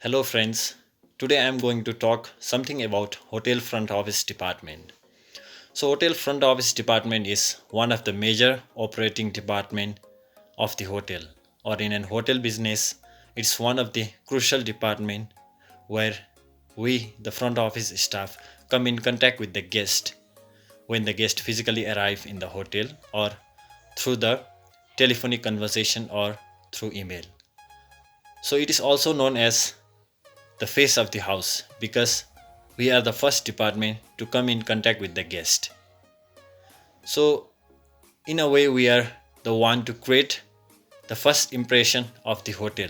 Hello friends. Today I am going to talk something about hotel front office department. So hotel front office department is one of the major operating department of the hotel, or in an hotel business it's one of the crucial department where we the front office staff come in contact with the guest when the guest physically arrive in the hotel or through the telephonic conversation or through email. So it is also known as the face of the house because we are the first department to come in contact with the guest. So, in a way, we are the one to create the first impression of the hotel.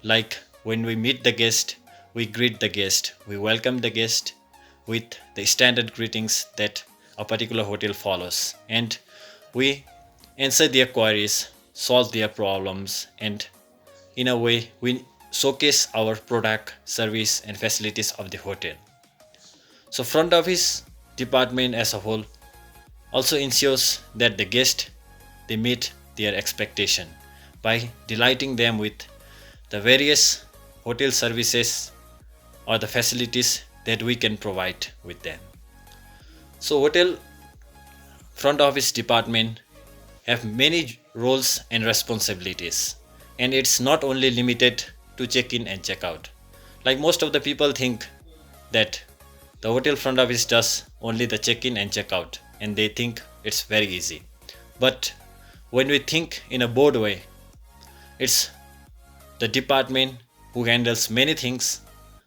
Like when we meet the guest, we greet the guest, we welcome the guest with the standard greetings that a particular hotel follows, and we answer their queries, solve their problems, and in a way, we showcase our product, service, and facilities of the hotel. So, front office department as a whole also ensures that the guest they meet their expectation by delighting them with the various hotel services or the facilities that we can provide with them. So, hotel front office department have many roles and responsibilities, and it's not only limited to check in and check out. Like most of the people think that the hotel front office does only the check in and check out, and they think it's very easy. But when we think in a broad way, it's the department who handles many things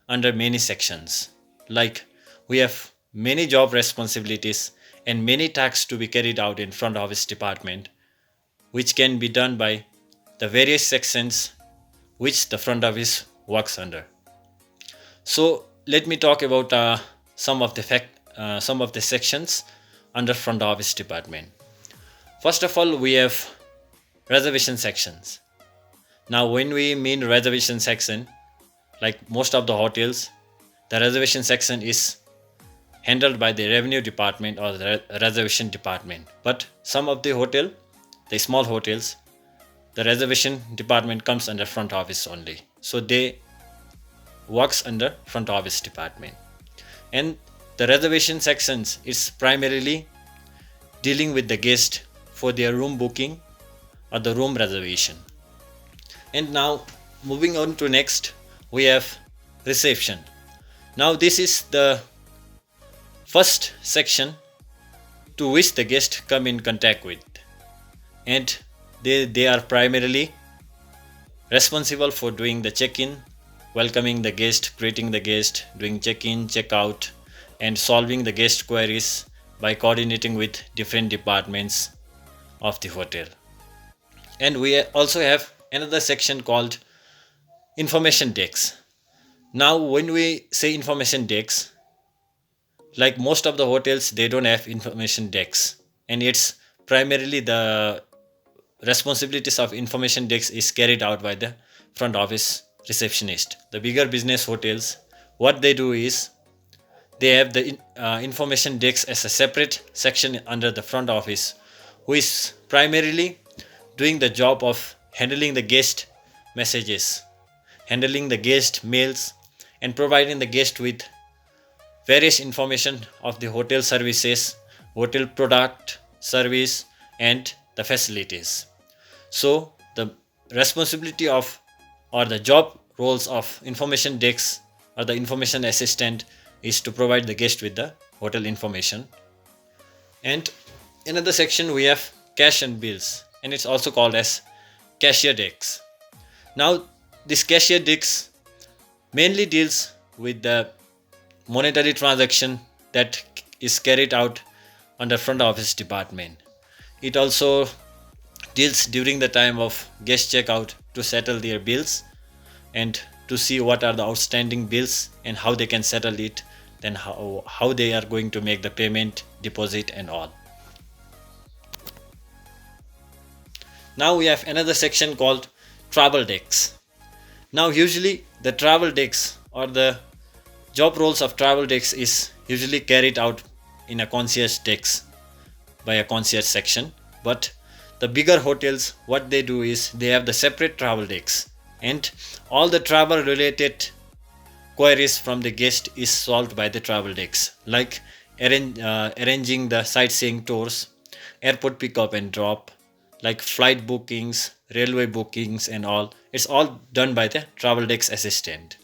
under many sections. Like we have many job responsibilities and many tasks to be carried out in front office department, which can be done by the various sections which the front office works under. So let me talk about some of the sections under front office department. First of all, we have reservation sections. Now, when we mean reservation section, like most of the hotels, the reservation section is handled by the revenue department or the reservation department. But some of the hotel, the small hotels, the reservation department comes under front office only. So they works under front office department. And the reservation sections is primarily dealing with the guest for their room booking or the room reservation. And now moving on to next, we have reception. Now this is the first section to which the guest come in contact with, and they are primarily responsible for doing the check-in, welcoming the guest, greeting the guest, doing check-in, check-out, and solving the guest queries by coordinating with different departments of the hotel. And we also have another section called information decks. Now when we say information decks, like most of the hotels they don't have information decks, and it's primarily the responsibilities of information decks is carried out by the front office receptionist. The bigger business hotels, what they do is they have the information decks as a separate section under the front office, who is primarily doing the job of handling the guest messages, handling the guest mails, and providing the guest with various information of the hotel services, hotel product, service, and the facilities. So the responsibility of or the job roles of information decks or the information assistant is to provide the guest with the hotel information. And another section we have cash and bills, and it's also called as cashier decks. Now this cashier decks mainly deals with the monetary transaction that is carried out under front office department. It also deals during the time of guest checkout to settle their bills and to see what are the outstanding bills and how they can settle it, then how they are going to make the payment, deposit, and all. Now we have another section called travel decks. Now usually the travel decks or the job roles of travel decks is usually carried out in a concierge decks by a concierge section, but the bigger hotels what they do is they have the separate travel decks and all the travel related queries from the guest is solved by the travel decks, like arranging the sightseeing tours, airport pickup and drop, like flight bookings, railway bookings and all. It's all done by the travel decks assistant.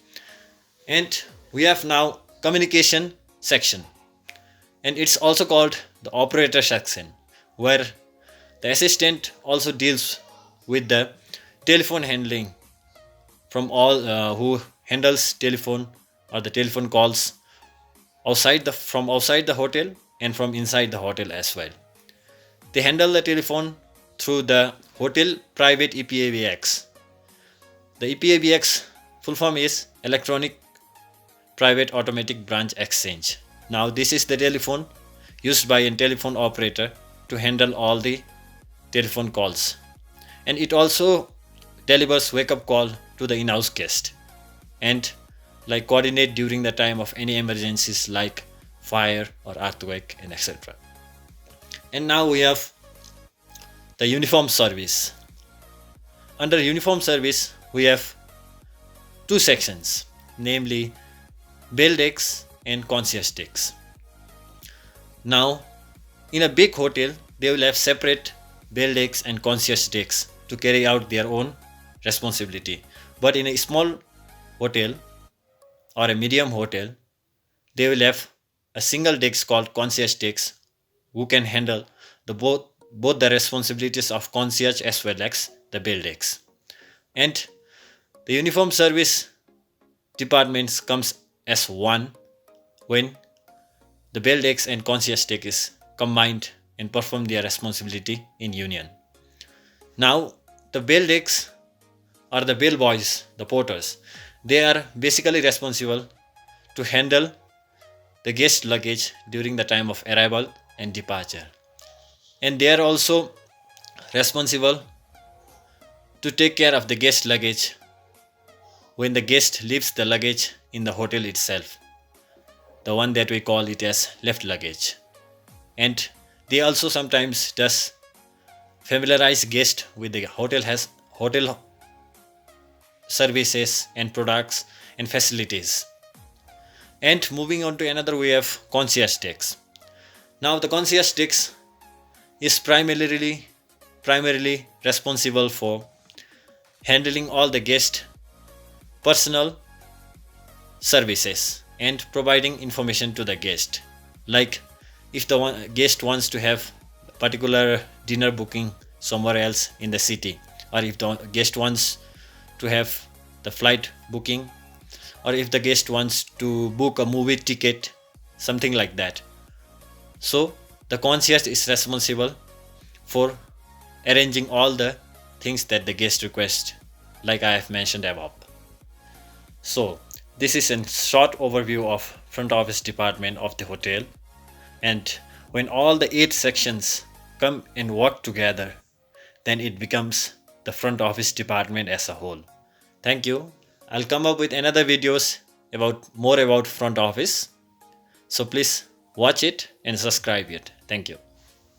And we have now communication section, and it's also called the operator section, where the assistant also deals with the telephone handling from all who handles telephone or the telephone calls outside the hotel and from inside the hotel as well. They handle the telephone through the hotel private EPABX. The EPABX full form is Electronic Private Automatic Branch Exchange. Now this is the telephone used by a telephone operator to handle all the telephone calls, and it also delivers wake up call to the in-house guest and like coordinate during the time of any emergencies like fire or earthquake and etc. And now we have the uniform service. Under uniform service we have two sections, namely bell decks and concierge decks. Now in a big hotel they will have separate bell decks and concierge decks to carry out their own responsibility, but in a small hotel or a medium hotel they will have a single desk called concierge decks who can handle the both the responsibilities of concierge as well as the bell decks. And the uniform service departments comes as one when the bell decks and concierge deck is combined and perform their responsibility in union. Now the bell decks or the bell boys, the porters, they are basically responsible to handle the guest luggage during the time of arrival and departure, and they are also responsible to take care of the guest luggage when the guest leaves the luggage in the hotel itself, the one that we call it as left luggage. And they also sometimes does familiarize guest with the hotel services and products and facilities. And moving on to another, we have concierge decks. Now the concierge decks is primarily responsible for handling all the guest personal services and providing information to the guest, like if the guest wants to have particular dinner booking somewhere else in the city, or if the guest wants to have the flight booking, or if the guest wants to book a movie ticket, something like that. So the concierge is responsible for arranging all the things that the guest requests, like I have mentioned above. So this is a short overview of front office department of the hotel, and when all the 8 sections come and work together, then it becomes the front office department as a whole. Thank you. I'll come up with another videos about more about front office. So please watch it and subscribe it. Thank you.